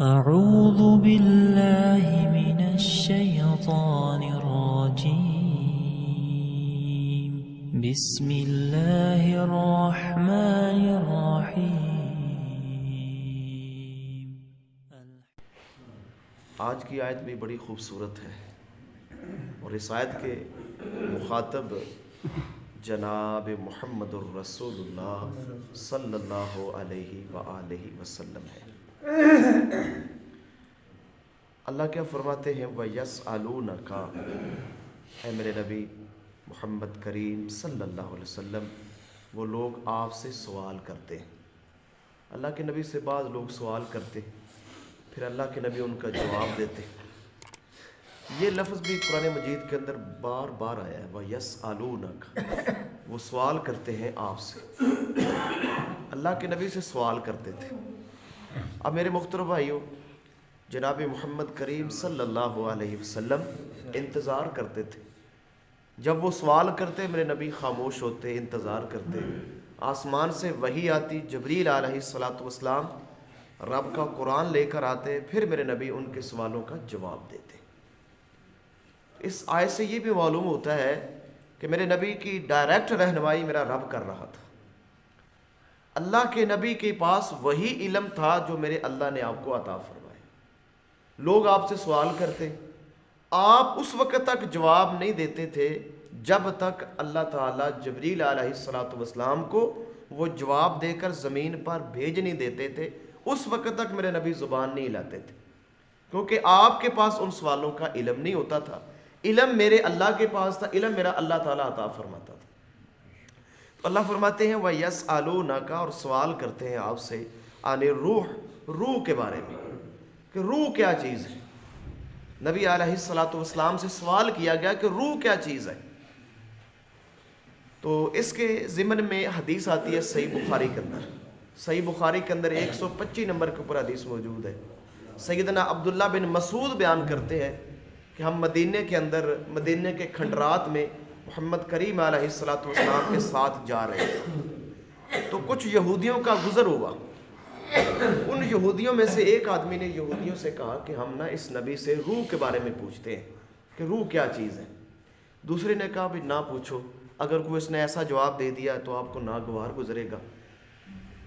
أعوذ بالله من الشيطان الرجيم بسم الله الرحمن الرحيم. آج کی آیت بھی بڑی خوبصورت ہے اور اس آیت کے مخاطب جناب محمد الرسول اللہ صلی اللہ علیہ وآلہ وسلم ہے. اللہ کیا فرماتے ہیں وَيَسْأَلُونَكَ، اے میرے نبی محمد کریم صلی اللہ علیہ وسلم، وہ لوگ آپ سے سوال کرتے ہیں. اللہ کے نبی سے بعض لوگ سوال کرتے ہیں، پھر اللہ کے نبی ان کا جواب دیتے. یہ لفظ بھی قرآن مجید کے اندر بار بار آیا ہے، وَيَسْأَلُونَكَ، وہ سوال کرتے ہیں آپ سے. اللہ کے نبی سے سوال کرتے تھے. اب میرے محترم بھائیوں، جناب محمد کریم صلی اللہ علیہ وسلم انتظار کرتے تھے. جب وہ سوال کرتے میرے نبی خاموش ہوتے، انتظار کرتے. آسمان سے وحی آتی، جبریل علیہ السلام رب کا قرآن لے کر آتے، پھر میرے نبی ان کے سوالوں کا جواب دیتے. اس آیت سے یہ بھی معلوم ہوتا ہے کہ میرے نبی کی ڈائریکٹ رہنمائی میرا رب کر رہا تھا. اللہ کے نبی کے پاس وہی علم تھا جو میرے اللہ نے آپ کو عطا فرمایا. لوگ آپ سے سوال کرتے، آپ اس وقت تک جواب نہیں دیتے تھے جب تک اللہ تعالیٰ جبریل علیہ السلام کو وہ جواب دے کر زمین پر بھیج نہیں دیتے تھے. اس وقت تک میرے نبی زبان نہیں لاتے تھے، کیونکہ آپ کے پاس ان سوالوں کا علم نہیں ہوتا تھا. علم میرے اللہ کے پاس تھا، علم میرا اللہ تعالیٰ عطا فرماتا تھا. تو اللہ فرماتے ہیں وَيَسْأَلُونَكَ، اور سوال کرتے ہیں آپ سے عن الروح، روح کے بارے میں، کہ روح کیا چیز ہے. نبی علیہ السلام سے سوال کیا گیا کہ روح کیا چیز ہے. تو اس کے ضمن میں حدیث آتی ہے صحیح بخاری کے اندر. صحیح بخاری کے اندر 125 نمبر کے اوپر حدیث موجود ہے. سیدنا عبداللہ بن مسعود بیان کرتے ہیں کہ ہم مدینے کے کھنڈرات میں محمد کریم علیہ السلام کے ساتھ جا رہے تھے. تو کچھ یہودیوں کا گزر ہوا. ان یہودیوں میں سے ایک آدمی نے یہودیوں سے کہا کہ ہم اس نبی سے روح کے بارے میں پوچھتے ہیں کہ روح کیا چیز ہے. دوسرے نے کہا بھی نہ پوچھو، اگر کوئی اس نے ایسا جواب دے دیا تو آپ کو ناگوار گزرے گا.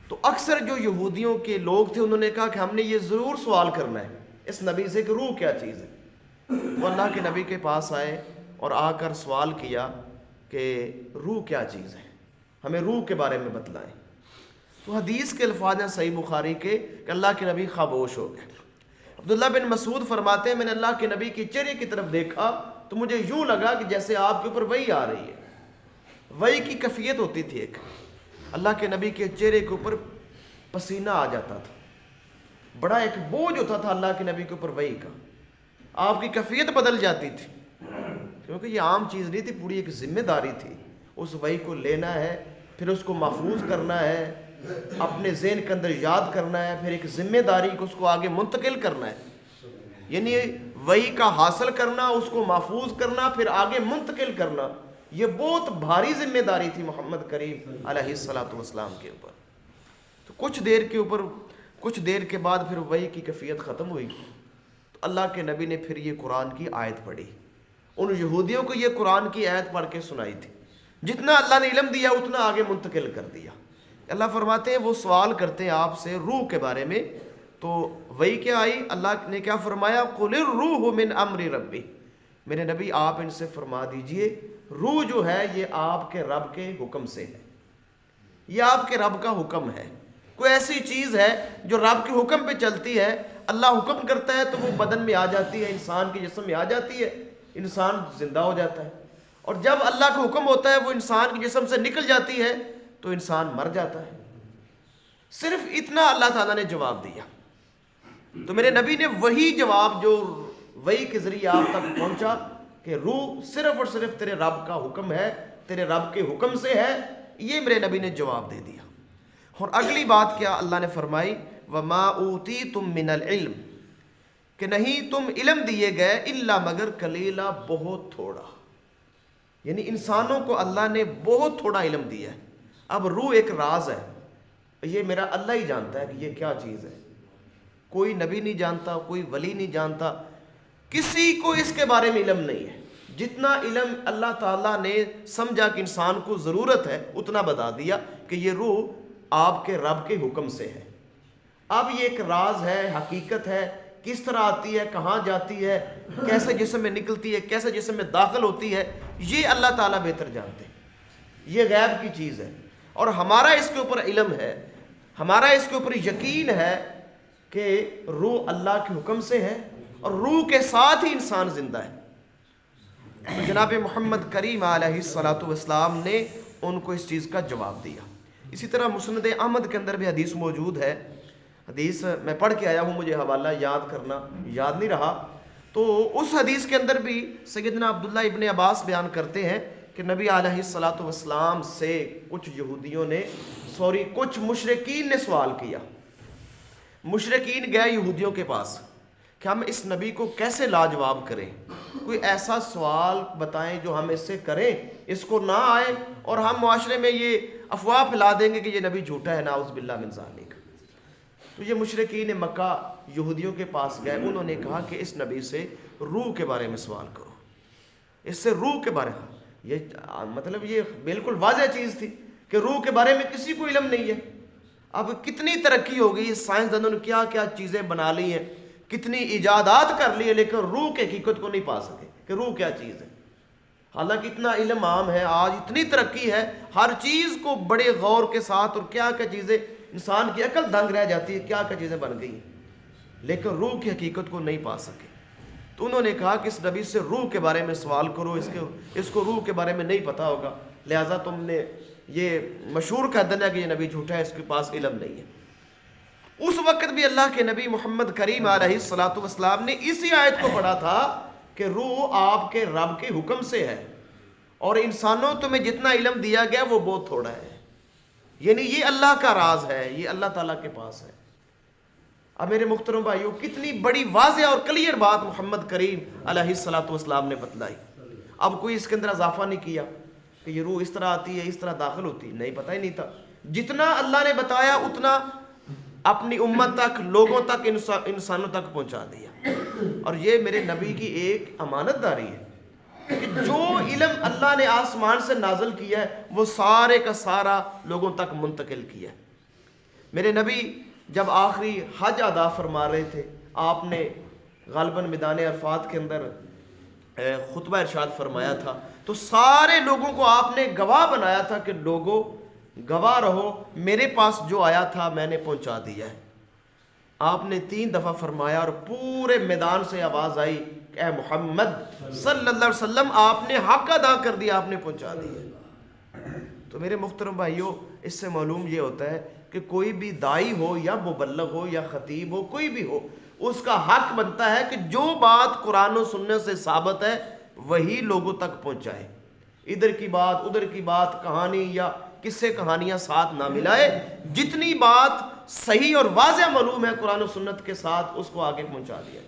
تو اکثر جو یہودیوں کے لوگ تھے انہوں نے کہا کہ ہم نے یہ ضرور سوال کرنا ہے اس نبی سے کہ روح کیا چیز ہے. وہ اللہ کے نبی کے پاس آئے اور آ کر سوال کیا کہ روح کیا چیز ہے، ہمیں روح کے بارے میں بتلائیں. تو حدیث کے الفاظ ہیں صحیح بخاری کے کہ اللہ کے نبی خاموش ہو گئے. عبداللہ بن مسعود فرماتے ہیں میں نے اللہ کے نبی کے چہرے کی طرف دیکھا تو مجھے یوں لگا کہ جیسے آپ کے اوپر وحی آ رہی ہے. وحی کی کیفیت ہوتی تھی ایک، اللہ کے نبی کے چہرے کے اوپر پسینہ آ جاتا تھا، بڑا ایک بوجھ ہوتا تھا اللہ کے نبی کے اوپر وحی کا. آپ کی کیفیت بدل جاتی تھی، کیونکہ یہ عام چیز نہیں تھی، پوری ایک ذمہ داری تھی. اس وحی کو لینا ہے، پھر اس کو محفوظ کرنا ہے، اپنے ذہن کے اندر یاد کرنا ہے، پھر ایک ذمہ داری کو اس کو آگے منتقل کرنا ہے. یعنی وحی کا حاصل کرنا، اس کو محفوظ کرنا، پھر آگے منتقل کرنا، یہ بہت بھاری ذمہ داری تھی محمد کریم علیہ السلام کے اوپر. تو کچھ دیر کے بعد پھر وحی کی کیفیت ختم ہوئی. تو اللہ کے نبی نے پھر یہ قرآن کی آیت پڑھی. ان یہودیوں کو یہ قرآن کی آیت پڑھ کے سنائی تھی. جتنا اللہ نے علم دیا اتنا آگے منتقل کر دیا. اللہ فرماتے ہیں وہ سوال کرتے ہیں آپ سے روح کے بارے میں. تو وہی کیا آئی، اللہ نے کیا فرمایا قُلِ الرُّوحُ مِنْ أَمْرِ رَبِّ، میرے نبی آپ ان سے فرما دیجئے روح جو ہے یہ آپ کے رب کے حکم سے ہے. یہ آپ کے رب کا حکم ہے. کوئی ایسی چیز ہے جو رب کے حکم پہ چلتی ہے، اللہ حکم کرتا ہے تو وہ بدن میں آ جاتی ہے، انسان کے جسم میں آ جاتی ہے، انسان زندہ ہو جاتا ہے. اور جب اللہ کا حکم ہوتا ہے وہ انسان کے جسم سے نکل جاتی ہے تو انسان مر جاتا ہے. صرف اتنا اللہ تعالیٰ نے جواب دیا. تو میرے نبی نے وہی جواب جو وحی کے ذریعے آپ تک پہنچا کہ روح صرف اور صرف تیرے رب کا حکم ہے، تیرے رب کے حکم سے ہے، یہ میرے نبی نے جواب دے دیا. اور اگلی بات کیا اللہ نے فرمائی وَمَا أُوتِيتُم مِّنَ الْعِلْمِ، کہ نہیں تم علم دیے گئے الا مگر قلیلا، بہت تھوڑا. یعنی انسانوں کو اللہ نے بہت تھوڑا علم دیا ہے. اب روح ایک راز ہے، یہ میرا اللہ ہی جانتا ہے کہ یہ کیا چیز ہے. کوئی نبی نہیں جانتا، کوئی ولی نہیں جانتا، کسی کو اس کے بارے میں علم نہیں ہے۔ جتنا علم اللہ تعالیٰ نے سمجھا کہ انسان کو ضرورت ہے اتنا بتا دیا کہ یہ روح آپ کے رب کے حکم سے ہے۔ اب یہ ایک راز ہے، حقیقت ہے، کس طرح آتی ہے، کہاں جاتی ہے، کیسے جسم میں نکلتی ہے، کیسے جسم میں داخل ہوتی ہے، یہ اللہ تعالیٰ بہتر جانتے ہیں، یہ غیب کی چیز ہے۔ اور ہمارا اس کے اوپر علم ہے، ہمارا اس کے اوپر یقین ہے کہ روح اللہ کے حکم سے ہے اور روح کے ساتھ ہی انسان زندہ ہے۔ تو جناب محمد کریم علیہ الصلوۃ والسلام نے ان کو اس چیز کا جواب دیا۔ اسی طرح مسند احمد کے اندر بھی حدیث موجود ہے، حدیث میں پڑھ کے آیا ہوں، مجھے حوالہ یاد کرنا یاد نہیں رہا، تو اس حدیث کے اندر بھی سیدنا عبداللہ ابن عباس بیان کرتے ہیں کہ نبی علیہ الصلوۃ والسلام سے کچھ مشرکین نے سوال کیا۔ مشرکین گئے یہودیوں کے پاس کہ ہم اس نبی کو کیسے لاجواب کریں، کوئی ایسا سوال بتائیں جو ہم اس سے کریں، اس کو نہ آئے اور ہم معاشرے میں یہ افواہ پھیلا دیں گے کہ یہ نبی جھوٹا ہے، نعوذ باللہ من ذالک۔ تو یہ مشرکین مکہ یہودیوں کے پاس گئے، انہوں نے کہا کہ اس نبی سے روح کے بارے میں سوال کرو، اس سے روح کے بارے میں، یہ مطلب یہ بالکل واضح چیز تھی کہ روح کے بارے میں کسی کو علم نہیں ہے۔ اب کتنی ترقی ہو گئی، سائنسدانوں نے کیا کیا چیزیں بنا لی ہیں، کتنی ایجادات کر لی ہے، لیکن روح کی حقیقت کو نہیں پا سکے کہ روح کیا چیز ہے۔ حالانکہ اتنا علم عام ہے، آج اتنی ترقی ہے، ہر چیز کو بڑے غور کے ساتھ، اور کیا کیا چیزیں انسان کی عقل دنگ رہ جاتی ہے، کیا کیا چیزیں بن گئی ہیں، لیکن روح کی حقیقت کو نہیں پا سکے۔ تو انہوں نے کہا کہ اس نبی سے روح کے بارے میں سوال کرو، اس کو روح کے بارے میں نہیں پتا ہوگا، لہٰذا تم نے یہ مشہور کہہ دینا کہ یہ نبی جھوٹا ہے، اس کے پاس علم نہیں ہے۔ اس وقت بھی اللہ کے نبی محمد کریم علیہ الصلوۃ والسلام نے اسی آیت کو پڑھا تھا کہ روح آپ کے رب کے حکم سے ہے، اور انسانوں تمہیں جتنا علم دیا گیا وہ بہت تھوڑا ہے، یعنی یہ اللہ کا راز ہے، یہ اللہ تعالیٰ کے پاس ہے۔ اب میرے محترم بھائیوں، کتنی بڑی واضح اور کلیئر بات محمد کریم علیہ الصلوۃ والسلام نے بتلائی۔ اب کوئی اس کے اندر اضافہ نہیں کیا کہ یہ روح اس طرح آتی ہے، اس طرح داخل ہوتی ہے، نہیں، پتہ ہی نہیں تھا۔ جتنا اللہ نے بتایا اتنا اپنی امت تک، لوگوں تک، انسانوں تک پہنچا دیا۔ اور یہ میرے نبی کی ایک امانت داری ہے کہ جو علم اللہ نے آسمان سے نازل کیا ہے وہ سارے کا سارا لوگوں تک منتقل کیا ہے۔ میرے نبی جب آخری حج ادا فرما رہے تھے، آپ نے غالباً میدان عرفات کے اندر خطبہ ارشاد فرمایا تھا، تو سارے لوگوں کو آپ نے گواہ بنایا تھا کہ لوگوں گواہ رہو، میرے پاس جو آیا تھا میں نے پہنچا دیا ہے۔ آپ نے 3 دفعہ فرمایا اور پورے میدان سے آواز آئی کہ اے محمد صلی اللہ علیہ وسلم، آپ نے حق ادا کر دیا، آپ نے پہنچا دیا۔ تو میرے محترم بھائیوں، اس سے معلوم یہ ہوتا ہے کہ کوئی بھی داعی ہو یا مبلغ ہو یا خطیب ہو، کوئی بھی ہو، اس کا حق بنتا ہے کہ جو بات قرآن و سنت سے ثابت ہے وہی لوگوں تک پہنچائے، ادھر کی بات ادھر کی بات، کہانی یا قصے کہانیاں ساتھ نہ ملائے، جتنی بات صحیح اور واضح معلوم ہے قرآن و سنت کے ساتھ اس کو آگے پہنچا دیا جائے۔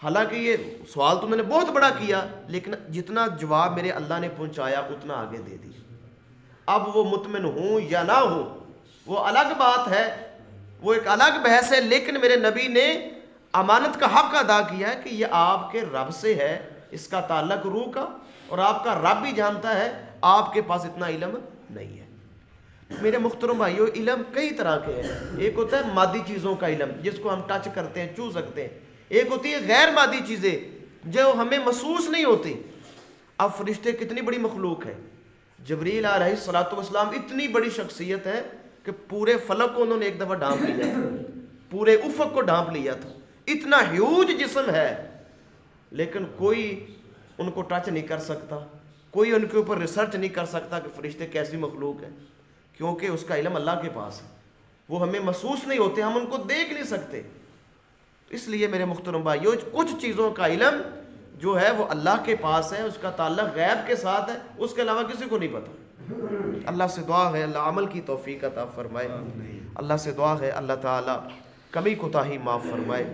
حالانکہ یہ سوال تو میں نے بہت بڑا کیا، لیکن جتنا جواب میرے اللہ نے پہنچایا اتنا آگے دے دیا۔ اب وہ مطمئن ہوں یا نہ ہوں وہ الگ بات ہے، وہ ایک الگ بحث ہے، لیکن میرے نبی نے امانت کا حق ادا کیا ہے کہ یہ آپ کے رب سے ہے، اس کا تعلق روح کا، اور آپ کا رب بھی جانتا ہے آپ کے پاس اتنا علم نہیں ہے۔ میرے محترم بھائیو، علم کئی طرح کے ہیں۔ ایک ہوتا ہے مادی چیزوں کا علم جس کو ہم ٹچ کرتے ہیں، چھو سکتے ہیں۔ ایک ہوتی ہے غیر مادی چیزیں جو ہمیں محسوس نہیں ہوتی۔ اب فرشتے کتنی بڑی مخلوق ہے، جبریل علیہ الصلوۃ والسلام اتنی بڑی شخصیت ہے کہ پورے فلک کو انہوں نے ایک دفعہ ڈھانپ لیا تھا، پورے افق کو ڈھانپ لیا تھا، اتنا ہیوج جسم ہے، لیکن کوئی ان کو ٹچ نہیں کر سکتا، کوئی ان کے اوپر ریسرچ نہیں کر سکتا کہ فرشتے کیسی مخلوق ہیں، کیونکہ اس کا علم اللہ کے پاس ہے، وہ ہمیں محسوس نہیں ہوتے، ہم ان کو دیکھ نہیں سکتے۔ اس لیے میرے محترم بھائیو، کچھ چیزوں کا علم جو ہے وہ اللہ کے پاس ہے، اس کا تعلق غیب کے ساتھ ہے، اس کے علاوہ کسی کو نہیں پتا۔ اللہ سے دعا ہے اللہ عمل کی توفیق عطا فرمائے، اللہ سے دعا ہے اللہ تعالی کمی کوتاہی معاف فرمائے،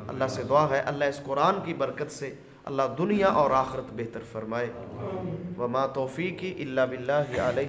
اللہ سے دعا ہے اللہ اس قرآن کی برکت سے اللہ دنیا اور آخرت بہتر فرمائے۔ وما توفیقی الا باللہ علیہ